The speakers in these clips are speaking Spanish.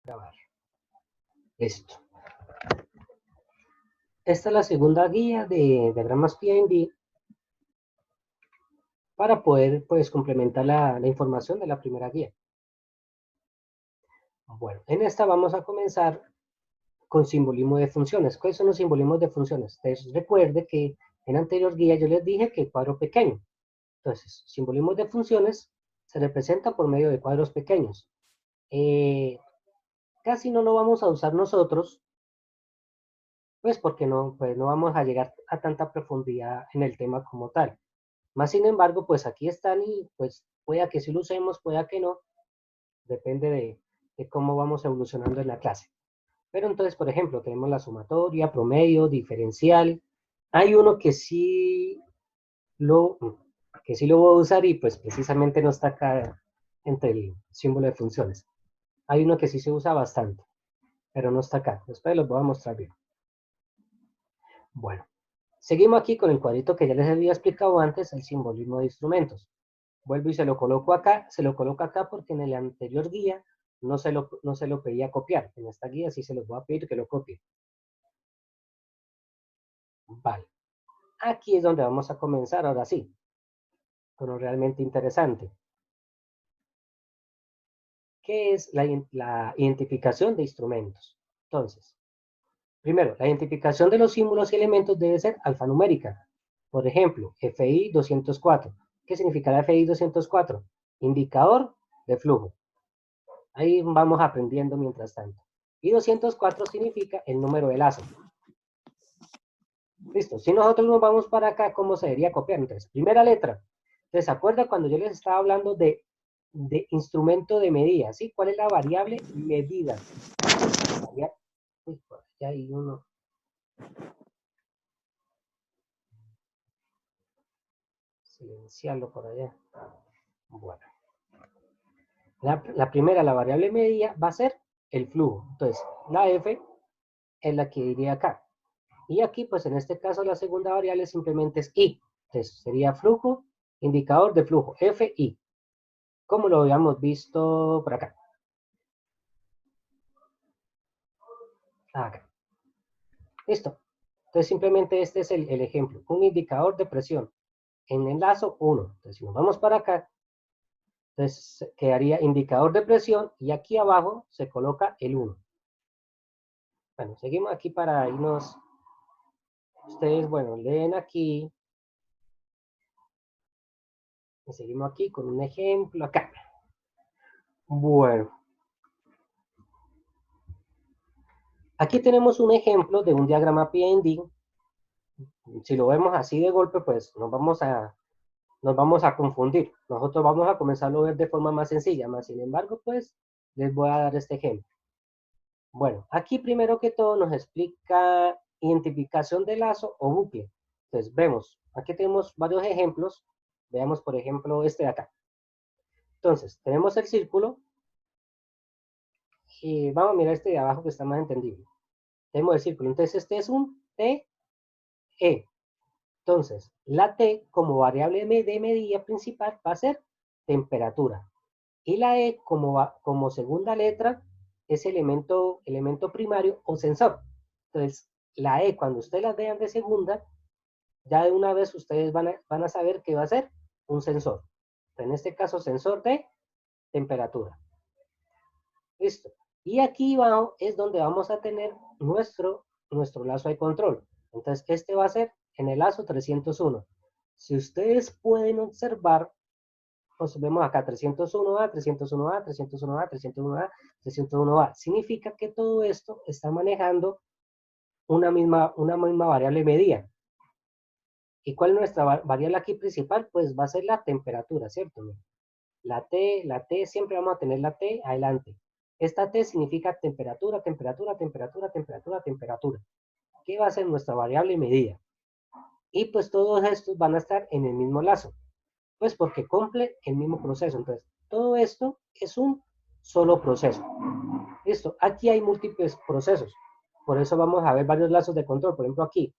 Grabar. Listo. Esta es la segunda guía de diagramas PID para poder, pues, complementar la información de la primera guía. Bueno, en esta vamos a comenzar con simbolismo de funciones. ¿Cuáles son los simbolismos de funciones? Entonces, recuerde que en la anterior guía yo les dije que el cuadro pequeño. Entonces, simbolismos de funciones se representan por medio de cuadros pequeños. Casi no lo vamos a usar nosotros, pues porque no vamos a llegar a tanta profundidad en el tema como tal. Más sin embargo, pues aquí están y pues pueda que sí lo usemos, pueda que no, depende de cómo vamos evolucionando en la clase. Pero entonces, por ejemplo, tenemos la sumatoria, promedio, diferencial. Hay uno que sí lo voy a usar y pues precisamente no está acá entre el símbolo de funciones. Hay uno que sí se usa bastante, pero no está acá. Después los voy a mostrar bien. Bueno, seguimos aquí con el cuadrito que ya les había explicado antes, el simbolismo de instrumentos. Vuelvo y se lo coloco acá, porque en la anterior guía no se lo pedía copiar. En esta guía sí se los voy a pedir que lo copien. Vale. Aquí es donde vamos a comenzar, ahora sí, con lo realmente interesante. ¿Qué es la identificación de instrumentos? Entonces, primero, la identificación de los símbolos y elementos debe ser alfanumérica. Por ejemplo, FI 204. ¿Qué significará FI 204? Indicador de flujo. Ahí vamos aprendiendo mientras tanto. Y 204 significa el número de lazo. Listo. Si nosotros nos vamos para acá, ¿cómo se debería copiar? Entonces, primera letra. Entonces, ¿se acuerdan cuando yo les estaba hablando de instrumento de medida? ¿Sí? ¿Cuál es la variable? Medida. Uy, por allá hay uno. Silenciarlo por allá. Bueno. La primera, la variable medida, va a ser el flujo. Entonces, la F es la que iría acá. Y aquí, pues en este caso, la segunda variable simplemente es I. Entonces, sería flujo, indicador de flujo, FI. Como lo habíamos visto por acá. Acá. Listo. Entonces, simplemente este es el ejemplo. Un indicador de presión. En el lazo 1. Entonces, si nos vamos para acá, entonces quedaría indicador de presión y aquí abajo se coloca el 1. Bueno, seguimos aquí para irnos. Ustedes, bueno, leen aquí. Y seguimos aquí con un ejemplo acá. Bueno. Aquí tenemos un ejemplo de un diagrama PID. Si lo vemos así de golpe, pues nos vamos a confundir. Nosotros vamos a comenzarlo a ver de forma más sencilla, más sin embargo, pues les voy a dar este ejemplo. Bueno, aquí primero que todo nos explica identificación de lazo o bucle. Entonces vemos, aquí tenemos varios ejemplos. Veamos, por ejemplo, este de acá. Entonces, tenemos el círculo y vamos a mirar este de abajo que está más entendible. Tenemos el círculo, entonces este es un TE. Entonces, la T como variable de medida principal va a ser temperatura. Y la E como segunda letra es elemento primario o sensor. Entonces, la E cuando ustedes la vean de segunda, ya de una vez ustedes van a saber que va a ser un sensor. En este caso, sensor de temperatura. Listo. Y aquí abajo es donde vamos a tener nuestro lazo de control. Entonces, este va a ser en el lazo 301. Si ustedes pueden observar, pues vemos acá 301A, 301A, 301A, 301A, 301A. Significa que todo esto está manejando una misma variable medida. ¿Y cuál es nuestra variable aquí principal? Pues va a ser la temperatura, ¿cierto? La T, siempre vamos a tener la T adelante. Esta T significa temperatura, temperatura, temperatura, temperatura, temperatura. ¿Qué va a ser nuestra variable medida? Y pues todos estos van a estar en el mismo lazo. Pues porque cumple el mismo proceso. Entonces, todo esto es un solo proceso. Listo. Aquí hay múltiples procesos. Por eso vamos a ver varios lazos de control. Por ejemplo, aquí.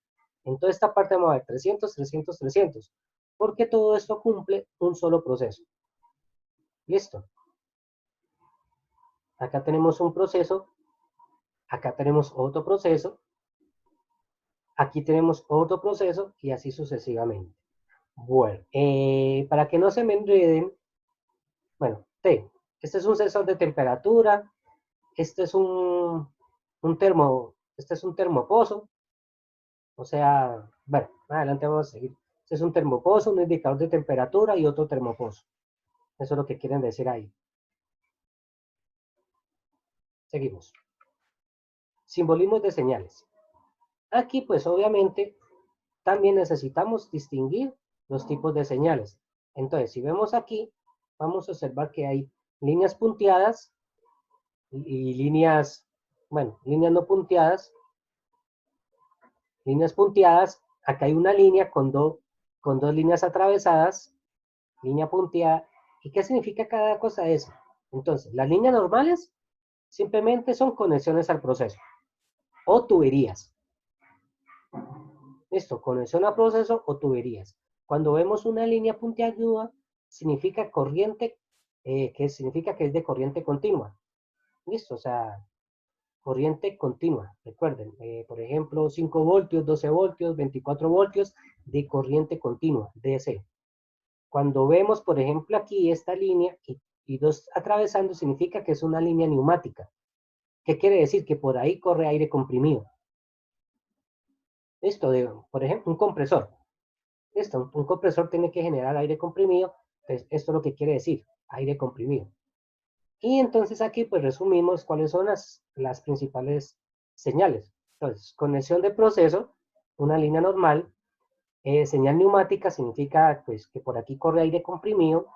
En toda esta parte vamos a ver 300, 300, 300. Porque todo esto cumple un solo proceso. Listo. Acá tenemos un proceso, acá tenemos otro proceso, aquí tenemos otro proceso y así sucesivamente. Bueno, para que no se me enreden, bueno, T, este es un sensor de temperatura, este es este es un termopozo, o sea, bueno, adelante vamos a seguir. Este es un termopozo, un indicador de temperatura y otro termopozo. Eso es lo que quieren decir ahí. Seguimos. Simbolismos de señales. Aquí, pues obviamente, también necesitamos distinguir los tipos de señales. Entonces, si vemos aquí, vamos a observar que hay líneas punteadas y líneas, bueno, líneas no punteadas, líneas punteadas. Acá hay una línea con dos líneas atravesadas, línea punteada. ¿Y qué significa cada cosa de eso? Entonces, las líneas normales simplemente son conexiones al proceso o tuberías. Listo, conexión a proceso o tuberías. Cuando vemos una línea puntiaguda, significa corriente, que significa que es de corriente continua. Listo, o sea, corriente continua. Recuerden, por ejemplo, 5 voltios, 12 voltios, 24 voltios de corriente continua, DC. Cuando vemos, por ejemplo, aquí esta línea y dos atravesando, significa que es una línea neumática. ¿Qué quiere decir? Que por ahí corre aire comprimido. Listo, por ejemplo, un compresor. Listo, un compresor tiene que generar aire comprimido, pues esto es lo que quiere decir, aire comprimido. Y entonces aquí pues resumimos cuáles son las principales señales. Entonces, conexión de proceso, una línea normal, señal neumática significa pues que por aquí corre aire comprimido.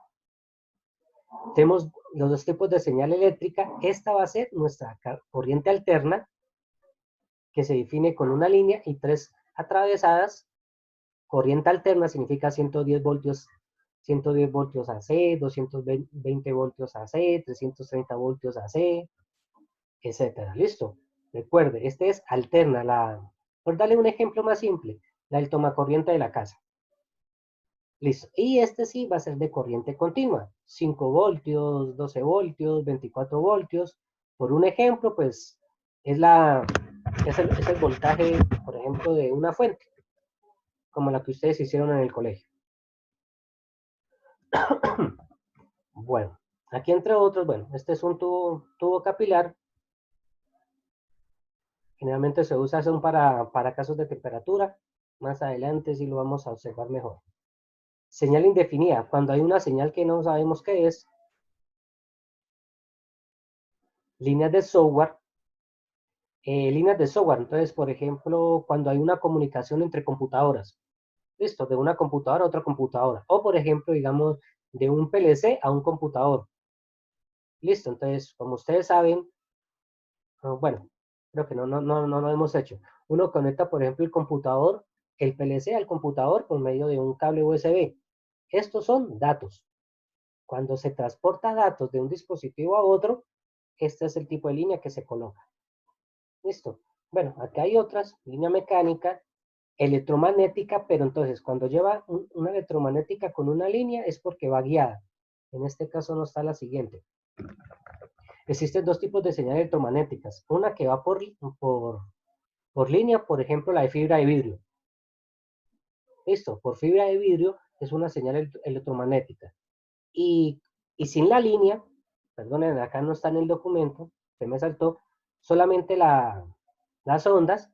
Tenemos los dos tipos de señal eléctrica, esta va a ser nuestra corriente alterna, que se define con una línea y tres atravesadas. Corriente alterna significa 110 voltios AC, 220 voltios AC, 330 voltios AC, etcétera. ¿Listo? Recuerde, este es alterna. Por darle un ejemplo más simple, la del tomacorriente de la casa. Listo. Y este sí va a ser de corriente continua. 5 voltios, 12 voltios, 24 voltios. Por un ejemplo, pues es el voltaje, por ejemplo, de una fuente, como la que ustedes hicieron en el colegio. Bueno, aquí entre otros, bueno, este es un tubo capilar. Generalmente se usa son para casos de temperatura. Más adelante sí lo vamos a observar mejor. Señal indefinida. Cuando hay una señal que no sabemos qué es. Líneas de software. Líneas de software. Entonces, por ejemplo, cuando hay una comunicación entre computadoras. Listo, de una computadora a otra computadora. O, por ejemplo, digamos, de un PLC a un computador. Listo, entonces, como ustedes saben, bueno, creo que no lo hemos hecho. Uno conecta, por ejemplo, el PLC al computador por medio de un cable USB. Estos son datos. Cuando se transporta datos de un dispositivo a otro, este es el tipo de línea que se coloca. Listo. Bueno, acá hay otras, línea mecánica, electromagnética, pero entonces cuando lleva una electromagnética con una línea es porque va guiada. En este caso no está la siguiente. Existen dos tipos de señales electromagnéticas. Una que va por línea, por ejemplo, la de fibra de vidrio. Listo, por fibra de vidrio es una señal electromagnética. Y, y sin la línea, perdonen, acá no está en el documento, se me saltó, solamente las ondas,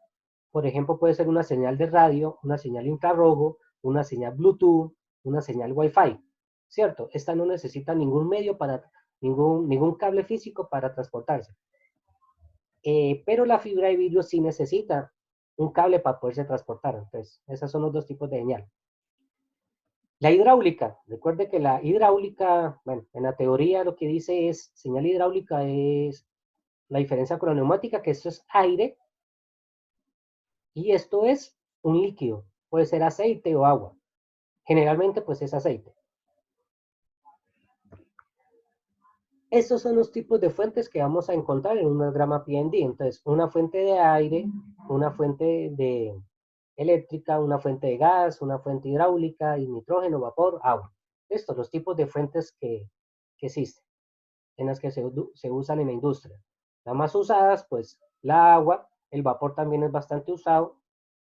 por ejemplo, puede ser una señal de radio, una señal infrarrojo, una señal Bluetooth, una señal Wi-Fi, ¿cierto? Esta no necesita ningún medio ningún cable físico para transportarse. Pero la fibra de vidrio sí necesita un cable para poderse transportar. Entonces, esos son los dos tipos de señal. La hidráulica, recuerde que la hidráulica, bueno, en la teoría lo que dice es, señal hidráulica es la diferencia con la neumática, que esto es aire, y esto es un líquido, puede ser aceite o agua. Generalmente, pues es aceite. Estos son los tipos de fuentes que vamos a encontrar en un diagrama PND. Entonces, una fuente de aire, una fuente de eléctrica, una fuente de gas, una fuente hidráulica, y nitrógeno, vapor, agua. Estos, los tipos de fuentes que existen. en las que se usan en la industria. Las más usadas, pues, la agua, el vapor también es bastante usado,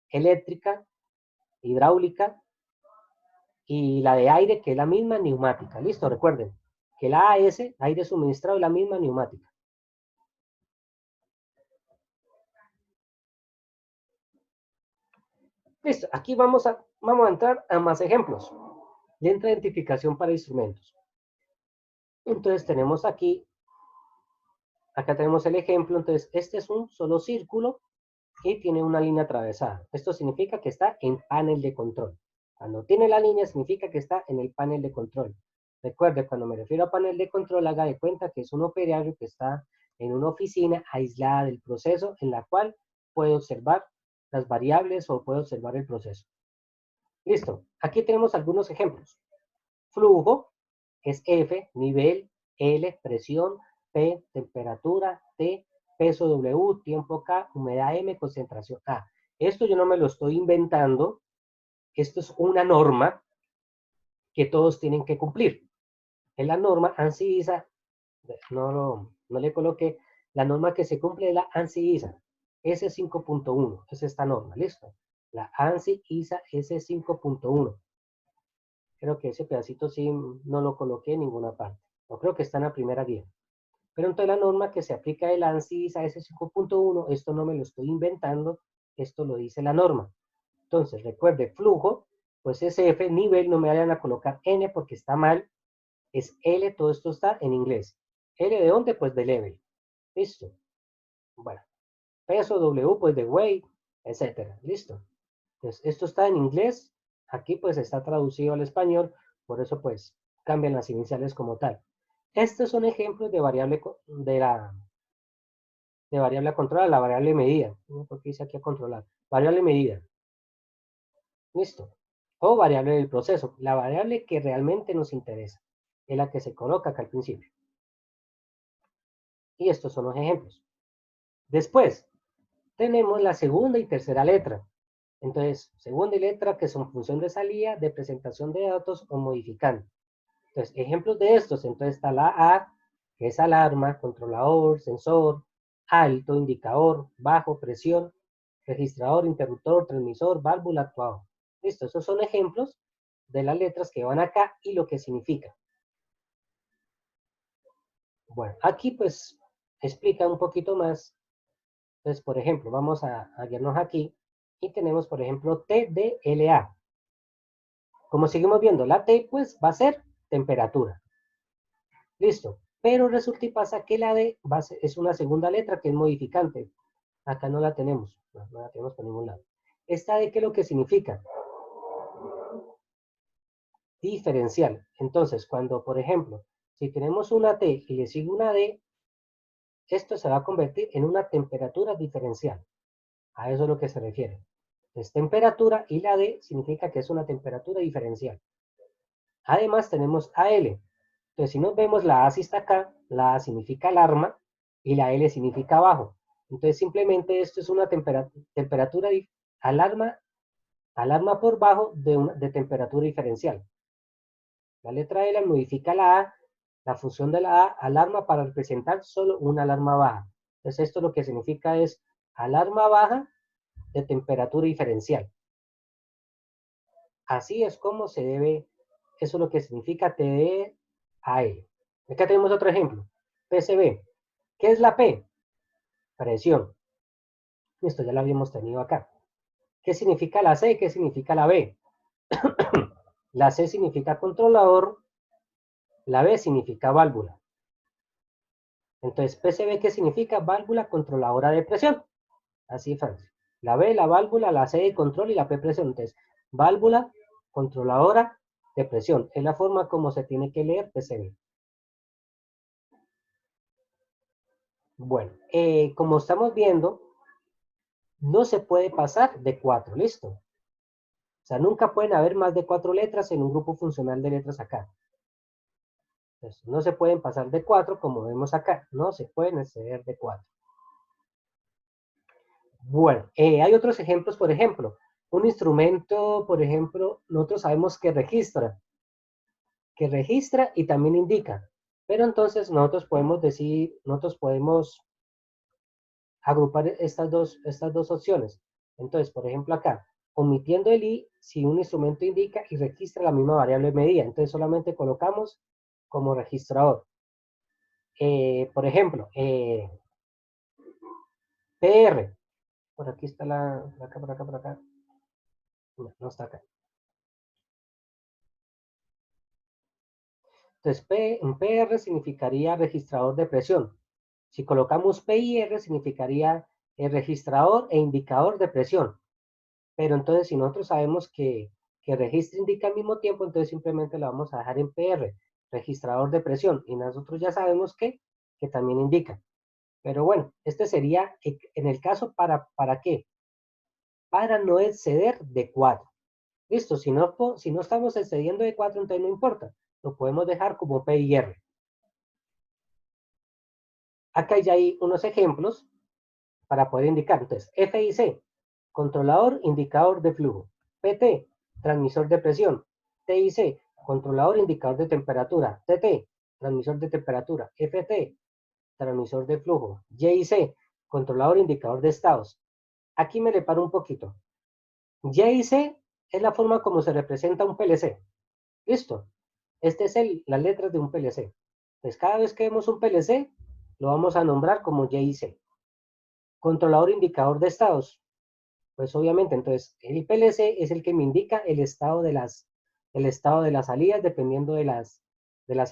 eléctrica, hidráulica, y la de aire, que es la misma neumática. Listo, recuerden que la AS, aire suministrado, es la misma neumática. Listo, aquí vamos a entrar a más ejemplos. Lenta de identificación para instrumentos. Entonces tenemos aquí, acá tenemos el ejemplo. Entonces este es un solo círculo y tiene una línea atravesada. Esto significa que está en panel de control. Cuando tiene la línea significa que está en el panel de control. Recuerde, cuando me refiero a panel de control, haga de cuenta que es un operario que está en una oficina aislada del proceso en la cual puede observar las variables o puede observar el proceso. Listo. Aquí tenemos algunos ejemplos. Flujo es F, nivel, L, presión, P, temperatura, T, peso W, tiempo K, humedad M, concentración A. Esto yo no me lo estoy inventando. Esto es una norma que todos tienen que cumplir. En la norma ANSI-ISA, no le coloqué, la norma que se cumple es la ANSI-ISA S5.1, es esta norma, listo. La ANSI-ISA S5.1. Creo que ese pedacito sí no lo coloqué en ninguna parte. No creo que está en la primera guía. Pero entonces la norma que se aplica el ANSI-ISA S5.1, esto no me lo estoy inventando, esto lo dice la norma. Entonces, recuerde, flujo, pues es F, nivel, no me vayan a colocar N porque está mal, es L, todo esto está en inglés. ¿L de dónde? Pues de level. Listo. Bueno, peso, W, pues de weight, etcétera. Listo. Entonces, esto está en inglés, aquí pues está traducido al español, por eso pues cambian las iniciales como tal. Estos son ejemplos de variable a controlar, la variable medida. ¿Por qué dice aquí a controlar? Variable medida. Listo. O variable del proceso. La variable que realmente nos interesa es la que se coloca acá al principio. Y estos son los ejemplos. Después, tenemos la segunda y tercera letra. Entonces, segunda y letra que son función de salida, de presentación de datos o modificando. Entonces, ejemplos de estos. Entonces está la A, que es alarma, controlador, sensor, alto, indicador, bajo, presión, registrador, interruptor, transmisor, válvula, actuador. Listo, esos son ejemplos de las letras que van acá y lo que significa. Bueno, aquí pues explica un poquito más. Entonces, por ejemplo, vamos a guiarnos aquí y tenemos, por ejemplo, TDLA. Como seguimos viendo, la T pues va a ser temperatura. Listo. Pero resulta y pasa que la D es una segunda letra que es modificante. Acá no la tenemos. No la tenemos por ningún lado. ¿Esta D qué es lo que significa? Diferencial. Entonces, cuando, por ejemplo, si tenemos una T y le sigue una D, esto se va a convertir en una temperatura diferencial. A eso es lo que se refiere. Es temperatura y la D significa que es una temperatura diferencial. Además tenemos AL. Entonces si nos vemos, la A sí está acá, la A significa alarma y la L significa bajo. Entonces simplemente esto es una temperatura alarma por bajo de temperatura diferencial. La letra L modifica la A, la función de la A, alarma para representar solo una alarma baja. Entonces esto lo que significa es alarma baja de temperatura diferencial. Así es como se debe, eso es lo que significa TDAE. Acá tenemos otro ejemplo, PCB. ¿Qué es la P? Presión. Esto ya lo habíamos tenido acá. ¿Qué significa la C? ¿Qué significa la B? La C significa controlador, la B significa válvula. Entonces, PCB, ¿qué significa? Válvula controladora de presión. Así es fácil. La B, la válvula, la C de control y la P presión. Entonces, válvula controladora de presión. Es la forma como se tiene que leer PCB. Bueno, como estamos viendo, no se puede pasar de 4, ¿listo? O sea, nunca pueden haber más de 4 letras en un grupo funcional de letras acá. Entonces, no se pueden pasar de 4 como vemos acá, no se pueden exceder de 4. Bueno, hay otros ejemplos, por ejemplo, un instrumento, por ejemplo, nosotros sabemos que registra y también indica. Pero entonces nosotros podemos agrupar estas dos opciones. Entonces, por ejemplo, acá, omitiendo el i, si un instrumento indica y registra la misma variable medida, entonces solamente colocamos como registrador. Por ejemplo, PR, por aquí está por acá, no, no está acá. Entonces, en PR significaría registrador de presión. Si colocamos PIR significaría el registrador e indicador de presión. Pero entonces, si nosotros sabemos que registro indica al mismo tiempo, entonces simplemente lo vamos a dejar en PR, registrador de presión. Y nosotros ya sabemos que también indica. Pero bueno, este sería en el caso ¿para qué? Para no exceder de 4. Listo, si no estamos excediendo de 4, entonces no importa. Lo podemos dejar como PIR. Acá ya hay unos ejemplos para poder indicar. Entonces, FIC, controlador, indicador de flujo. PT, transmisor de presión. TIC, controlador, indicador de temperatura. TT, transmisor de temperatura. FT, transmisor de flujo. YIC, controlador, indicador de estados. Aquí me le paro un poquito. YIC es la forma como se representa un PLC. ¿Listo? Este es las letras de un PLC. Entonces, cada vez que vemos un PLC, lo vamos a nombrar como YIC. Controlador indicador de estados. Pues obviamente, entonces, el PLC es el que me indica el estado de las salidas dependiendo de las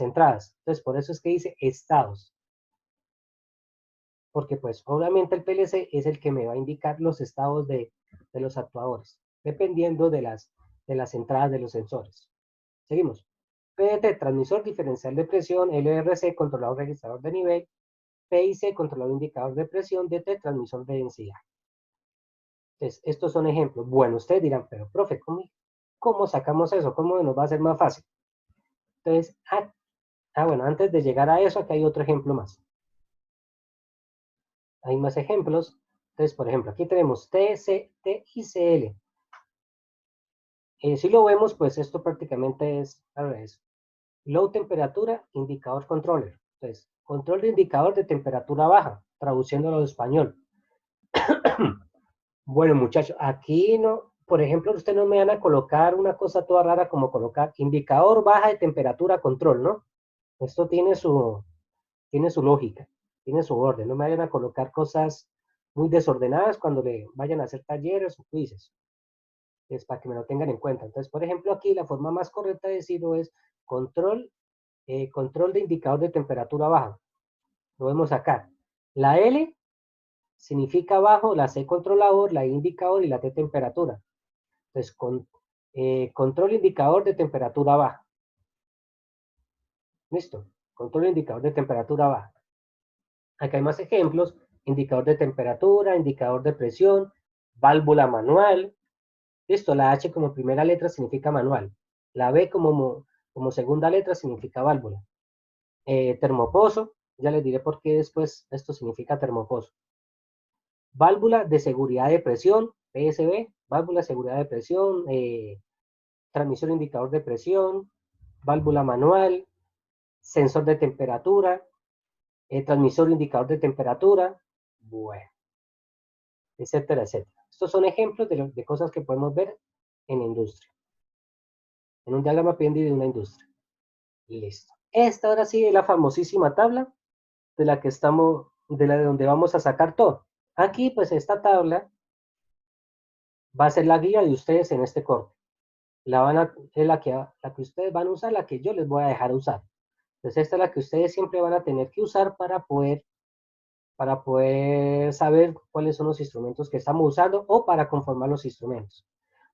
entradas. Entonces, por eso es que dice estados. Porque pues obviamente el PLC es el que me va a indicar los estados de los actuadores, dependiendo de las entradas de los sensores. Seguimos. PDT, transmisor diferencial de presión. LRC, controlador registrador de nivel. PIC, controlador indicador de presión. DT, transmisor de densidad. Entonces, estos son ejemplos. Bueno, ustedes dirán, pero profe, ¿cómo sacamos eso? ¿Cómo nos va a ser más fácil? Entonces, bueno, antes de llegar a eso, aquí hay otro ejemplo más. Hay más ejemplos. Entonces, por ejemplo, aquí tenemos TICL. Si lo vemos, pues esto prácticamente es al revés. Low temperatura, indicador controller. Entonces, control de indicador de temperatura baja, traduciéndolo de español. Bueno, muchachos, aquí no, por ejemplo, ustedes no me van a colocar una cosa toda rara como colocar indicador baja de temperatura control, ¿no? Esto tiene su lógica, tiene su orden. No me vayan a colocar cosas muy desordenadas cuando le vayan a hacer talleres o quizzes. Es para que me lo tengan en cuenta. Entonces, por ejemplo, aquí la forma más correcta de decirlo es control de indicador de temperatura baja. Lo vemos acá. La L significa bajo, la C controlador, la I indicador y la T temperatura. Entonces, control indicador de temperatura baja. Listo. Control indicador de temperatura baja. Acá hay más ejemplos. Indicador de temperatura, indicador de presión, válvula manual. Listo, la H como primera letra significa manual. La B como segunda letra significa válvula. Termopozo, ya les diré por qué después esto significa termopozo. Válvula de seguridad de presión, PSB, válvula de seguridad de presión, transmisor indicador de presión, válvula manual, sensor de temperatura, transmisor indicador de temperatura, bueno, etcétera, etcétera. Estos son ejemplos de cosas que podemos ver en la industria, en un diagrama PND de una industria. Listo. Esta ahora sí es la famosísima tabla de la que estamos, de donde vamos a sacar todo. Aquí, pues esta tabla va a ser la guía de ustedes en este corte. Es la que ustedes van a usar, la que yo les voy a dejar usar. Entonces esta es la que ustedes siempre van a tener que usar para poder saber cuáles son los instrumentos que estamos usando o para conformar los instrumentos.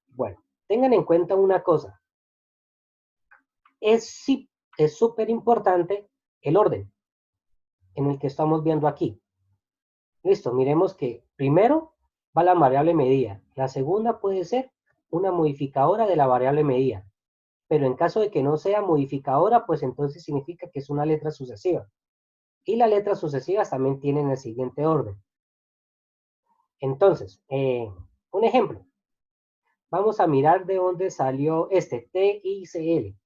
Bueno, tengan en cuenta una cosa. Es súper importante el orden en el que estamos viendo aquí. Listo, miremos que primero va la variable medida. La segunda puede ser una modificadora de la variable medida. Pero en caso de que no sea modificadora, pues entonces significa que es una letra sucesiva. Y las letras sucesivas también tienen el siguiente orden. Entonces, un ejemplo. Vamos a mirar de dónde salió este TICL.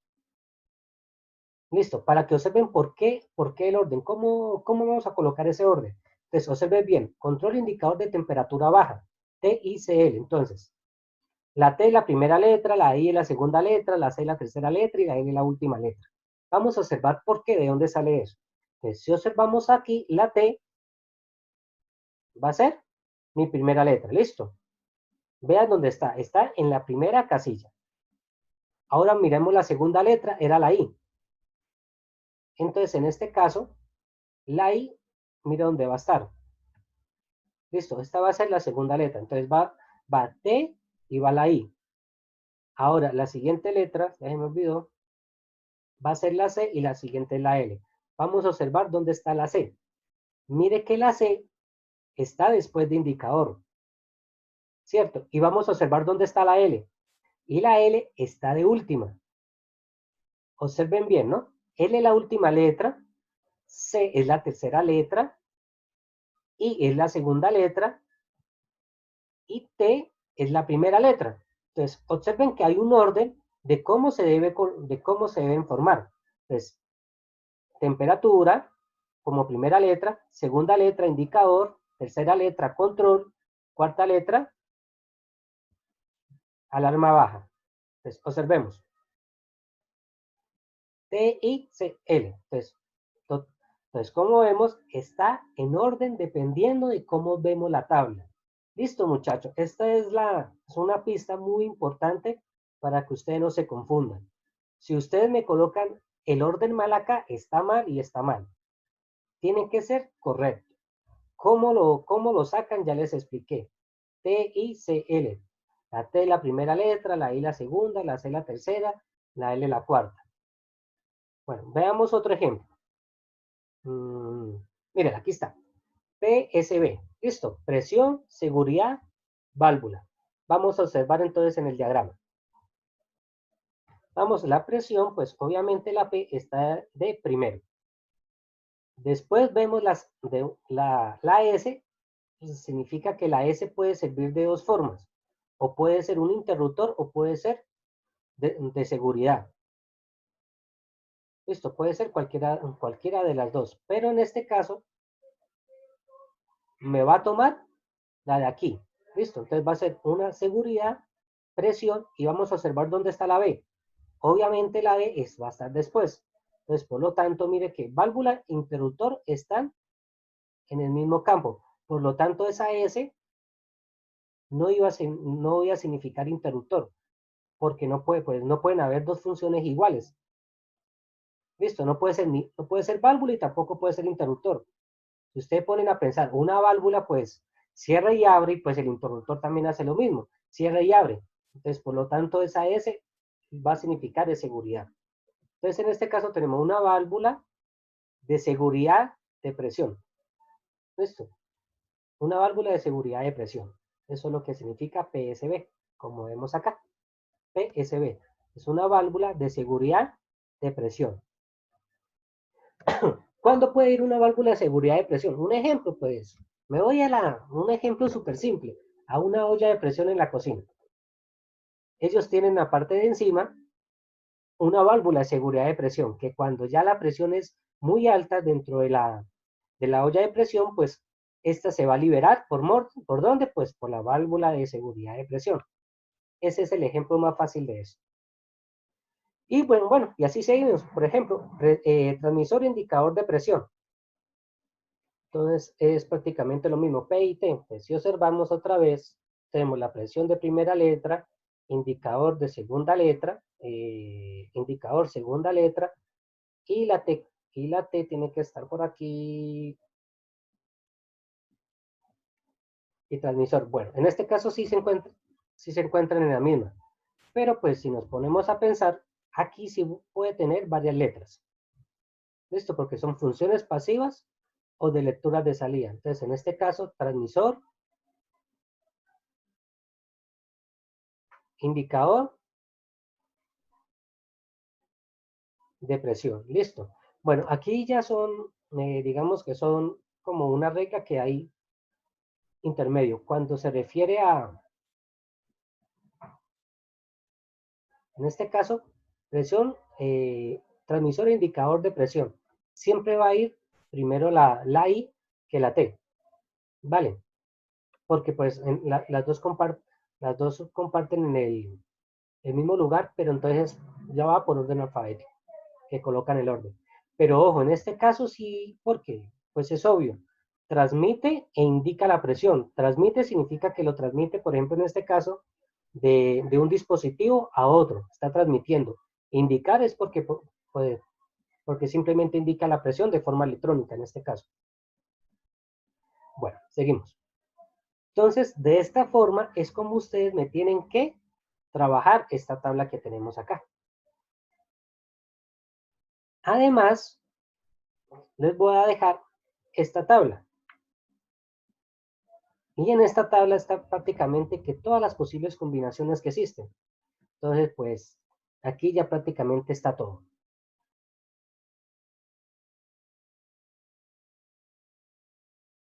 Listo, para que observen por qué el orden, cómo vamos a colocar ese orden. Entonces, observen bien, control indicador de temperatura baja, TICL. Entonces, la T es la primera letra, la I es la segunda letra, la C es la tercera letra y la L es la última letra. Vamos a observar por qué, de dónde sale eso. Entonces, si observamos aquí, la T va a ser mi primera letra, ¿listo? Vean dónde está en la primera casilla. Ahora miremos la segunda letra, era la I. Entonces, en este caso, la I, mira dónde va a estar. Listo, esta va a ser la segunda letra. Entonces va T y va la I. Ahora, la siguiente letra, ya se me olvidó, va a ser la C y la siguiente es la L. Vamos a observar dónde está la C. Mire que la C está después de indicador, ¿cierto? Y vamos a observar dónde está la L. Y la L está de última. Observen bien, ¿no? L es la última letra, C es la tercera letra, I es la segunda letra y T es la primera letra. Entonces, observen que hay un orden de cómo se deben formar. Entonces, temperatura como primera letra, segunda letra indicador, tercera letra control, cuarta letra alarma baja. Entonces, observemos. T, I, C, L. Entonces, como vemos, está en orden dependiendo de cómo vemos la tabla. Listo, muchachos. Esta es una pista muy importante para que ustedes no se confundan. Si ustedes me colocan el orden mal acá, está mal y está mal. Tiene que ser correcto. ¿Cómo lo sacan? Ya les expliqué. T, I, C, L. La T la primera letra, la I la segunda, la C la tercera, la L la cuarta. Bueno, veamos otro ejemplo. Miren, aquí está. PSB. Listo. Presión, seguridad, válvula. Vamos a observar entonces en el diagrama. Vamos, la presión, pues obviamente la P está de primero. Después vemos la S, pues, significa que la S puede servir de dos formas. O puede ser un interruptor o puede ser de seguridad. Listo, puede ser cualquiera de las dos. Pero en este caso, me va a tomar la de aquí. Listo, entonces va a ser una seguridad, presión y vamos a observar dónde está la B. Obviamente la B va a estar después. Entonces, por lo tanto, mire que válvula e interruptor están en el mismo campo. Por lo tanto, esa S no iba a significar interruptor, porque no pueden haber dos funciones iguales. Listo, no puede ser válvula y tampoco puede ser interruptor. Si ustedes ponen a pensar, una válvula pues cierra y abre y pues el interruptor también hace lo mismo, cierra y abre. Entonces, por lo tanto, esa S va a significar de seguridad. Entonces, en este caso tenemos una válvula de seguridad de presión. ¿Listo? Una válvula de seguridad de presión. Eso es lo que significa PSB, como vemos acá. PSB es una válvula de seguridad de presión. ¿Cuándo puede ir una válvula de seguridad de presión? Un ejemplo, pues, me voy un ejemplo súper simple, a una olla de presión en la cocina. Ellos tienen la parte de encima una válvula de seguridad de presión, que cuando ya la presión es muy alta dentro de la olla de presión, pues esta se va a liberar. ¿Por dónde? Pues por la válvula de seguridad de presión. Ese es el ejemplo más fácil de eso. Y bueno, y así seguimos. Por ejemplo, transmisor indicador de presión. Entonces es prácticamente lo mismo. P y T. Pues si observamos otra vez, tenemos la presión de primera letra, indicador de segunda letra, indicador segunda letra, y la T tiene que estar por aquí. Y transmisor. Bueno, en este caso sí se encuentran en la misma. Pero pues si nos ponemos a pensar, aquí sí puede tener varias letras. ¿Listo? Porque son funciones pasivas o de lectura de salida. Entonces, en este caso, transmisor, indicador de presión. Listo. Bueno, aquí ya son, digamos que son como una regla que hay intermedio. Cuando se refiere en este caso, presión transmisor e indicador de presión. Siempre va a ir primero la I que la T. ¿Vale? Porque pues las dos comparten en el mismo lugar, pero entonces ya va por orden alfabético, que colocan el orden. Pero ojo, en este caso sí, porque pues es obvio, transmite e indica la presión. Transmite significa que lo transmite, por ejemplo, en este caso, de un dispositivo a otro, está transmitiendo. Indicar es porque simplemente indica la presión de forma electrónica en este caso. Bueno, seguimos. Entonces, de esta forma es como ustedes me tienen que trabajar esta tabla que tenemos acá. Además, les voy a dejar esta tabla. Y en esta tabla está prácticamente que todas las posibles combinaciones que existen. Entonces, pues, aquí ya prácticamente está todo.